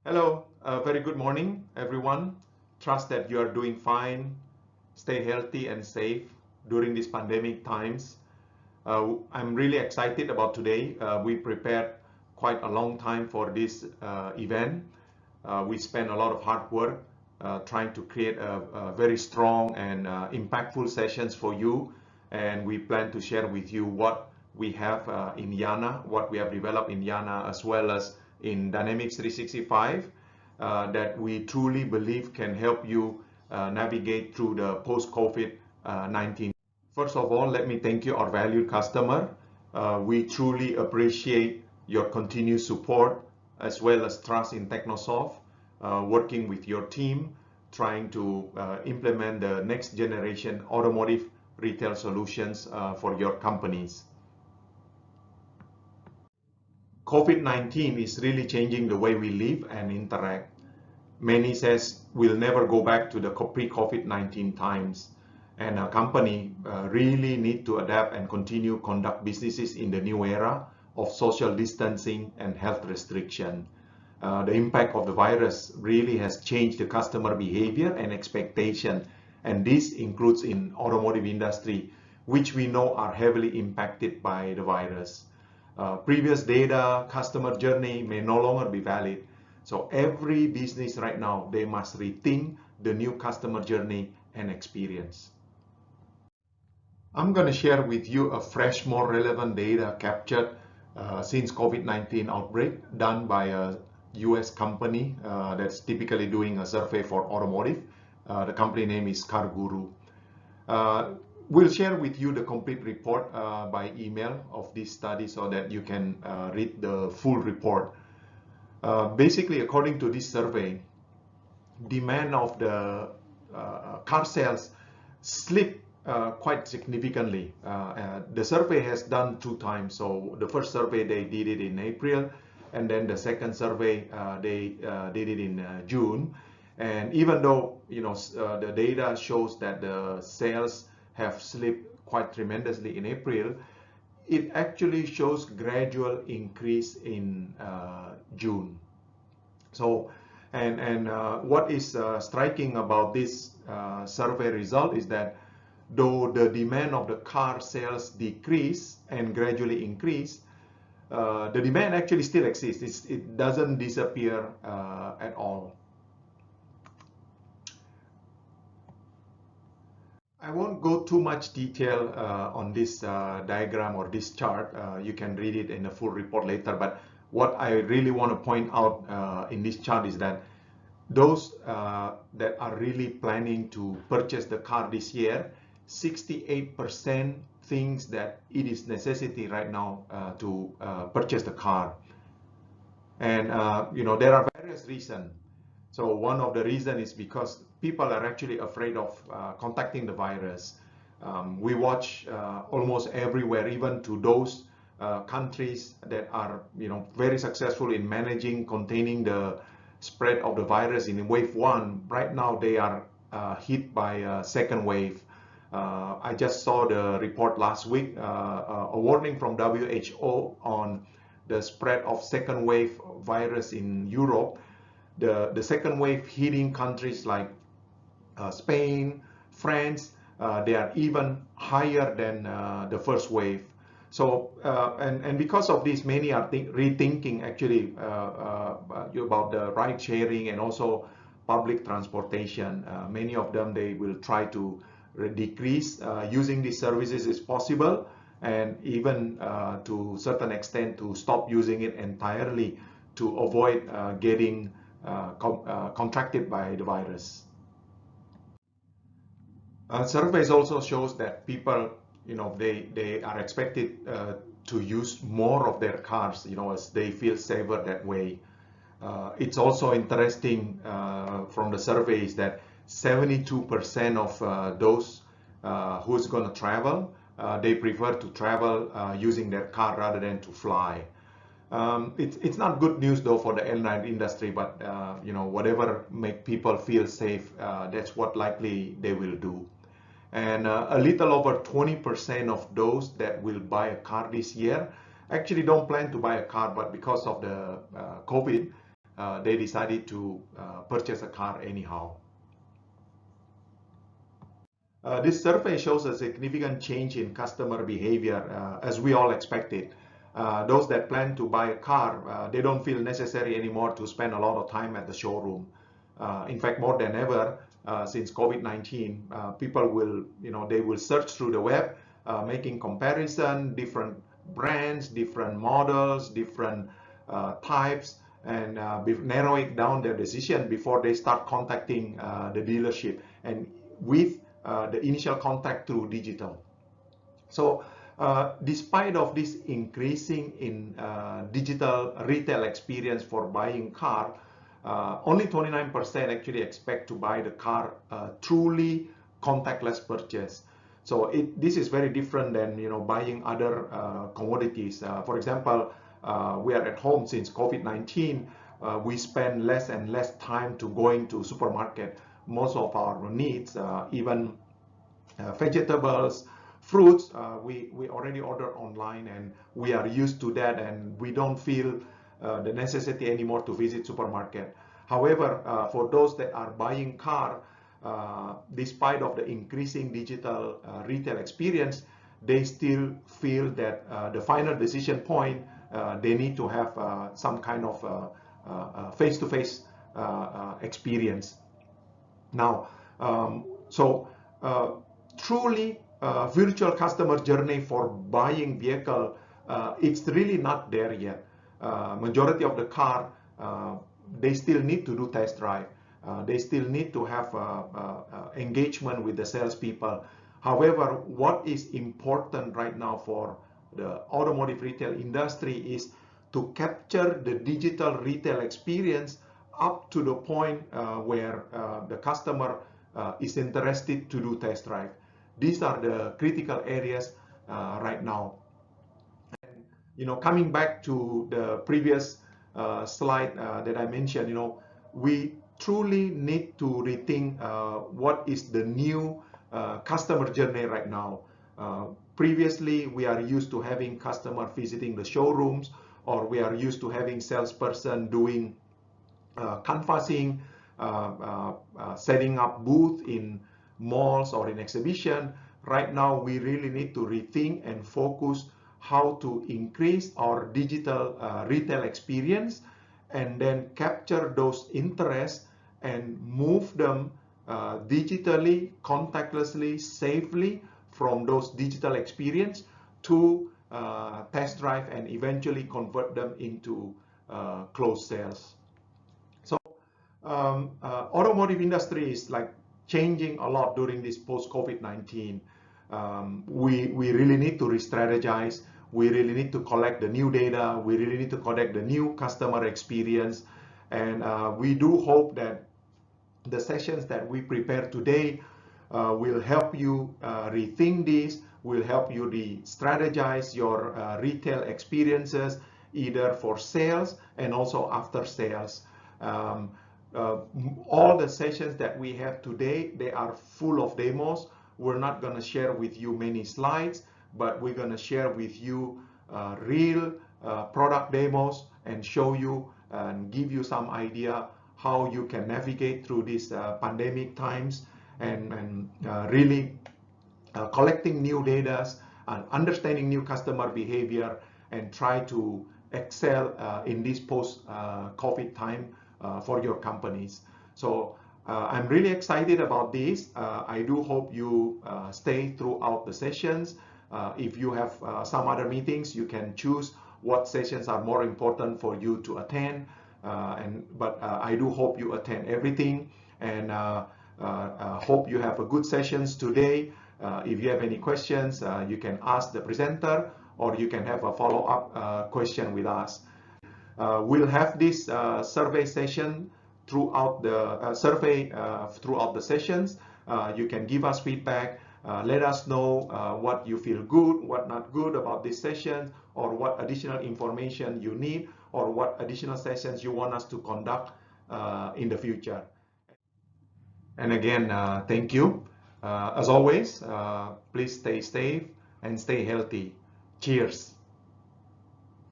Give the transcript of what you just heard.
Hello, very good morning, everyone. Trust that you are doing fine. Stay healthy and safe during these pandemic times. I'm really excited about today. We prepared quite a long time for this event. We spent a lot of hard work trying to create a very strong and impactful sessions for you. And we plan to share with you what we have in Yana, what we have developed in Yana, as well as in Dynamics 365 that we truly believe can help you navigate through the post-COVID-19. First of all, let me thank you, our valued customer. We truly appreciate your continued support as well as trust in Technosoft, working with your team, trying to implement the next generation automotive retail solutions for your companies. COVID-19 is really changing the way we live and interact. Many says we'll never go back to the pre-COVID-19 times, and a company really need to adapt and continue conduct businesses in the new era of social distancing and health restriction. The impact of the virus really has changed the customer behavior and expectation, and this includes in automotive industry, which we know are heavily impacted by the virus. Previous data, customer journey may no longer be valid. So every business right now, they must rethink the new customer journey and experience. I'm going to share with you a fresh, more relevant data captured since COVID-19 outbreak done by a US company that's typically doing a survey for automotive. The company name is CarGuru. We'll share with you the complete report by email of this study so that you can read the full report. Basically, according to this survey, demand of the car sales slipped quite significantly. The survey has done 2 times. So the first survey, they did it in April, and then the second survey, they did it in June. And even though the data shows that the sales have slipped quite tremendously in April, it actually shows gradual increase in June. So, and what is striking about this survey result is that though the demand of the car sales decrease and gradually increase, the demand actually still exists. It doesn't disappear at all. I won't go too much detail on this diagram or this chart. You can read it in the full report later. But what I really want to point out in this chart is that those that are really planning to purchase the car this year, 68% thinks that it is necessity right now to purchase the car. And there are various reasons. So one of the reasons is because people are actually afraid of contacting the virus. We watch almost everywhere, even to those countries that are very successful in managing, containing the spread of the virus in wave 1. Right now they are hit by a second wave. I just saw the report last week, a warning from WHO on the spread of second wave virus in Europe. The second wave hitting countries like Spain, France, they are even higher than the first wave. So, and because of this, many are rethinking actually about the ride sharing and also public transportation. Many of them, they will try to decrease using these services is possible, and even to a certain extent to stop using it entirely to avoid getting contracted by the virus. Surveys also shows that people, they are expected to use more of their cars, as they feel safer that way. It's also interesting from the surveys that 72% of those who's going to travel, they prefer to travel using their car rather than to fly. It's not good news though for the airline industry, but whatever make people feel safe, that's what likely they will do. And a little over 20% of those that will buy a car this year actually don't plan to buy a car, but because of the COVID, they decided to purchase a car anyhow. This survey shows a significant change in customer behavior, as we all expected. Those that plan to buy a car, they don't feel necessary anymore to spend a lot of time at the showroom. In fact, more than ever, since COVID-19, people will, they will search through the web, making comparison, different brands, different models, different types, and narrowing down their decision before they start contacting the dealership, and with the initial contact through digital. So despite of this increasing in digital retail experience for buying car, only 29% actually expect to buy the car truly contactless purchase. So this is very different than buying other commodities. For example, we are at home since COVID-19. We spend less and less time to going to supermarket. Most of our needs, even vegetables, fruits, we already order online, and we are used to that, and we don't feel the necessity anymore to visit supermarket. However, for those that are buying car, despite of the increasing digital retail experience, they still feel that the final decision point, they need to have some kind of face-to-face experience. Now, truly virtual customer journey for buying vehicle, it's really not there yet. Majority of the car, they still need to do test drive. They still need to have engagement with the salespeople. However, what is important right now for the automotive retail industry is to capture the digital retail experience up to the point where the customer is interested to do test drive. These are the critical areas right now. And, coming back to the previous slide that I mentioned, we truly need to rethink what is the new customer journey right now. Previously, we are used to having customer visiting the showrooms, or we are used to having salesperson doing canvassing, setting up booth in malls or in exhibition. Right now, we really need to rethink and focus how to increase our digital retail experience, and then capture those interests and move them digitally, contactlessly, safely from those digital experience to test drive, and eventually convert them into closed sales. So automotive industry is like changing a lot during this post-COVID-19. We really need to re-strategize. We really need to collect the new data. We really need to collect the new customer experience. And we do hope that the sessions that we prepare today will help you rethink this, will help you re-strategize your retail experiences, either for sales and also after sales. All the sessions that we have today, they are full of demos. We're not going to share with you many slides, but we're going to share with you real product demos and show you and give you some idea how you can navigate through these pandemic times, and really collecting new data and understanding new customer behavior, and try to excel in this post-COVID time for your companies. So I'm really excited about this. I do hope you stay throughout the sessions. If you have some other meetings, you can choose what sessions are more important for you to attend. But I do hope you attend everything, and hope you have a good sessions today. If you have any questions, you can ask the presenter, or you can have a follow-up question with us. We'll have this survey session throughout the throughout the sessions. You can give us feedback. Let us know what you feel good, what not good about this session, or what additional information you need, or what additional sessions you want us to conduct in the future. And again, thank you. As always, please stay safe and stay healthy. Cheers.